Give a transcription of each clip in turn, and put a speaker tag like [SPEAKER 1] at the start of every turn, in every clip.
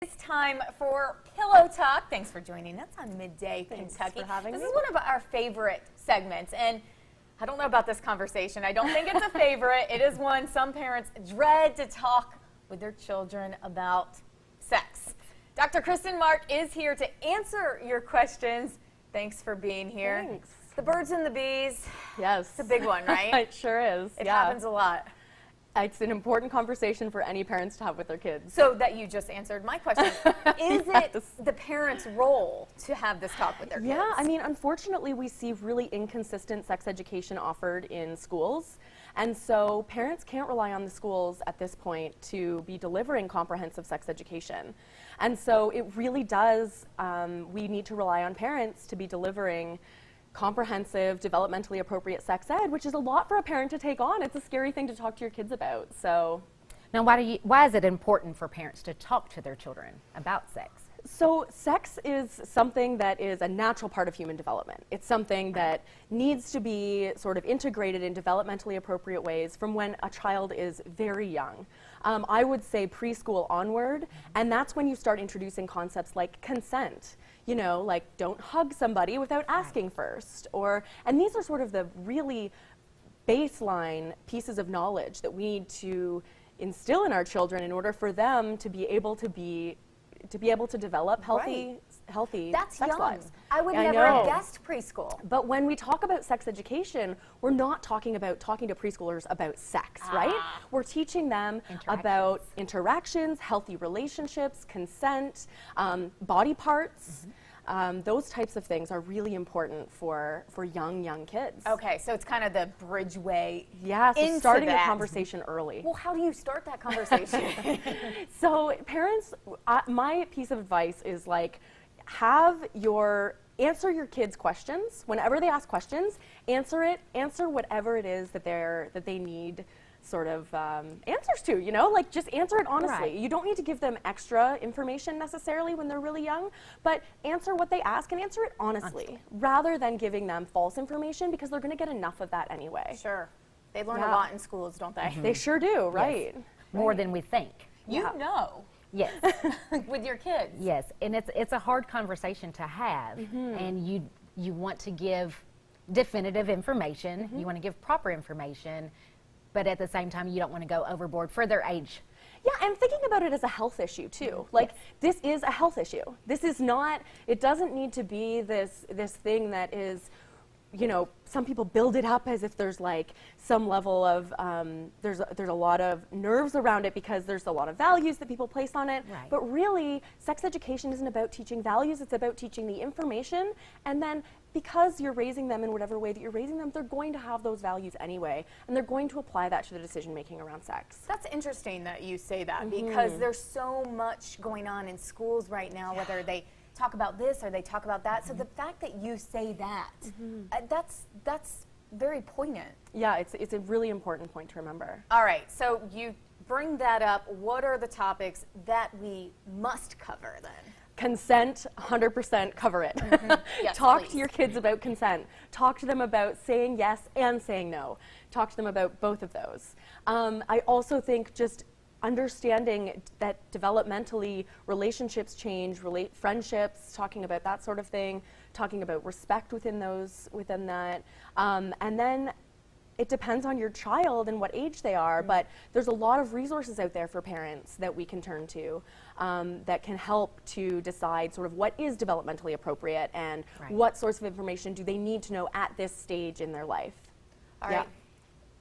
[SPEAKER 1] It's time for Pillow Talk. Thanks for joining us on Midday
[SPEAKER 2] Thanks
[SPEAKER 1] Kentucky.
[SPEAKER 2] for having
[SPEAKER 1] this
[SPEAKER 2] me.
[SPEAKER 1] is one of our favorite segments, and I don't know about this conversation. I don't think it's a favorite. It is one some parents dread to talk with their children about sex. Dr. Kristen Mark is here to answer your questions. Thanks for being here.
[SPEAKER 2] Thanks.
[SPEAKER 1] The birds and the bees.
[SPEAKER 2] Yes.
[SPEAKER 1] It's a big one, right?
[SPEAKER 2] It sure is.
[SPEAKER 1] It happens a lot.
[SPEAKER 2] It's an important conversation for any parents to have with their kids.
[SPEAKER 1] So that you just answered my question. Is it the parent's role to have this talk with their kids?
[SPEAKER 2] Yeah, I mean, unfortunately, we see really inconsistent sex education offered in schools. And so parents can't rely on the schools at this point to be delivering comprehensive sex education. And so it really does, we need to rely on parents to be delivering comprehensive, developmentally appropriate sex ed, which is a lot for a parent to take on. It's a scary thing to talk to your kids about. So,
[SPEAKER 3] now, why is it important for parents to talk to their children about sex?
[SPEAKER 2] So sex is something that is a natural part of human development. It's something that needs to be sort of integrated in developmentally appropriate ways from when a child is very young. I would say preschool onward, and that's when you start introducing concepts like consent. You know, like don't hug somebody without asking first, and these are sort of the really baseline pieces of knowledge that we need to instill in our children in order for them to be able to develop healthy
[SPEAKER 1] That's
[SPEAKER 2] sex
[SPEAKER 1] young.
[SPEAKER 2] lives.
[SPEAKER 1] I would
[SPEAKER 2] I
[SPEAKER 1] never
[SPEAKER 2] know.
[SPEAKER 1] have guessed preschool.
[SPEAKER 2] But when we talk about sex education, we're not talking about talking to preschoolers about sex, right? We're teaching them about interactions, healthy relationships, consent, body parts. Those types of things are really important for young kids.
[SPEAKER 1] Okay, so it's kind of the bridgeway.
[SPEAKER 2] Yeah, so
[SPEAKER 1] into
[SPEAKER 2] starting
[SPEAKER 1] that.
[SPEAKER 2] a conversation early.
[SPEAKER 1] Well, how do you start that conversation?
[SPEAKER 2] So parents, my piece of advice is like, answer your kids' questions. Whenever they ask questions, answer whatever it is that they need sort of answers to, you know, like just answer it honestly.
[SPEAKER 3] Right.
[SPEAKER 2] You don't need to give them extra information necessarily when they're really young, but answer what they ask and answer it honestly, rather than giving them false information, because they're going to get enough of that anyway.
[SPEAKER 1] Sure. They learn a lot in schools, don't they?
[SPEAKER 2] They sure do, right?
[SPEAKER 3] Yes. More than we think.
[SPEAKER 1] You know.
[SPEAKER 3] Yes.
[SPEAKER 1] With your kids.
[SPEAKER 3] Yes, and it's a hard conversation to have, and you want to give definitive information, you want to give proper information, but at the same time you don't want to go overboard for their age.
[SPEAKER 2] Yeah, and thinking about it as a health issue too. Like, this is a health issue. This is not, it doesn't need to be this thing that is, you know, some people build it up as if there's like some level of, there's a lot of nerves around it because there's a lot of values that people place on it.
[SPEAKER 3] Right.
[SPEAKER 2] But really, sex education isn't about teaching values, it's about teaching the information. And then because you're raising them in whatever way that you're raising them, they're going to have those values anyway. And they're going to apply that to the decision making around sex.
[SPEAKER 1] That's interesting that you say that, because there's so much going on in schools right now, whether they talk about this or they talk about that. So the fact that you say that, that's very poignant.
[SPEAKER 2] Yeah, it's a really important point to remember.
[SPEAKER 1] All right, so you bring that up. What are the topics that we must cover then?
[SPEAKER 2] Consent, 100% cover it.
[SPEAKER 1] Yes,
[SPEAKER 2] Talk
[SPEAKER 1] please.
[SPEAKER 2] to your kids about consent. Talk to them about saying yes and saying no. Talk to them about both of those. I also think just understanding that developmentally relationships change, friendships, talking about that sort of thing, talking about respect within that, and then it depends on your child and what age they are, but there's a lot of resources out there for parents that we can turn to that can help to decide sort of what is developmentally appropriate and what sorts of information do they need to know at this stage in their life.
[SPEAKER 1] All right.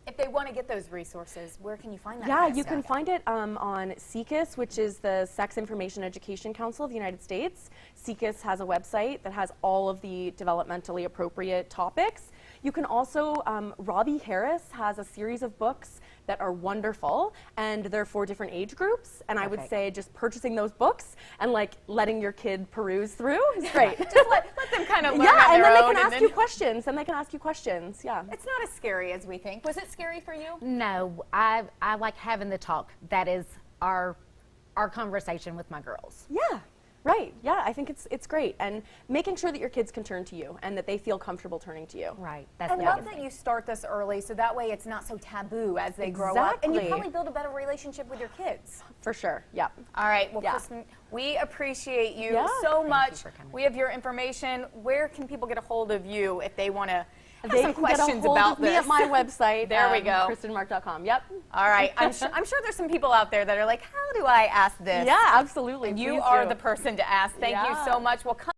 [SPEAKER 1] If they want to get those resources, where can you find that?
[SPEAKER 2] Yeah, you can find it on SECUS, which is the Sex Information Education Council of the United States. SECUS has a website that has all of the developmentally appropriate topics. You can also, Robbie Harris has a series of books that are wonderful, and they're for different age groups. And I would say just purchasing those books and like letting your kid peruse through is great.
[SPEAKER 1] Just let them kind of learn on
[SPEAKER 2] and
[SPEAKER 1] their
[SPEAKER 2] then
[SPEAKER 1] own.
[SPEAKER 2] they can ask you questions. And they can ask you questions. Yeah.
[SPEAKER 1] It's not as scary as we think. Was it scary for you?
[SPEAKER 3] No, I like having the talk. That is our conversation with my girls.
[SPEAKER 2] Yeah. Right. Yeah, I think it's great, and making sure that your kids can turn to you and that they feel comfortable turning to you.
[SPEAKER 3] Right. That's
[SPEAKER 1] I
[SPEAKER 3] the
[SPEAKER 1] love
[SPEAKER 3] biggest
[SPEAKER 1] that
[SPEAKER 3] thing.
[SPEAKER 1] you start this early, so that way it's not so taboo as they grow up, and you
[SPEAKER 2] Exactly.
[SPEAKER 1] probably build a better relationship with your kids.
[SPEAKER 2] For sure. Yeah.
[SPEAKER 1] All right. Well,
[SPEAKER 2] Yeah.
[SPEAKER 1] Kristen, We appreciate you
[SPEAKER 2] Yeah.
[SPEAKER 1] so
[SPEAKER 3] you
[SPEAKER 1] much.
[SPEAKER 3] for coming.
[SPEAKER 1] We have your information. Where can people get a hold of you if they want to have
[SPEAKER 2] They
[SPEAKER 1] some
[SPEAKER 2] can get a
[SPEAKER 1] questions
[SPEAKER 2] hold
[SPEAKER 1] about
[SPEAKER 2] of me
[SPEAKER 1] this?
[SPEAKER 2] at my website.
[SPEAKER 1] There we go.
[SPEAKER 2] KristenMark.com. Yep.
[SPEAKER 1] All right. I'm sure there's some people out there that are like, how do I ask this?
[SPEAKER 2] Yeah, absolutely.
[SPEAKER 1] You
[SPEAKER 2] Please
[SPEAKER 1] are
[SPEAKER 2] do.
[SPEAKER 1] the person to ask. Thank you
[SPEAKER 2] Yeah.
[SPEAKER 1] so much. Well, come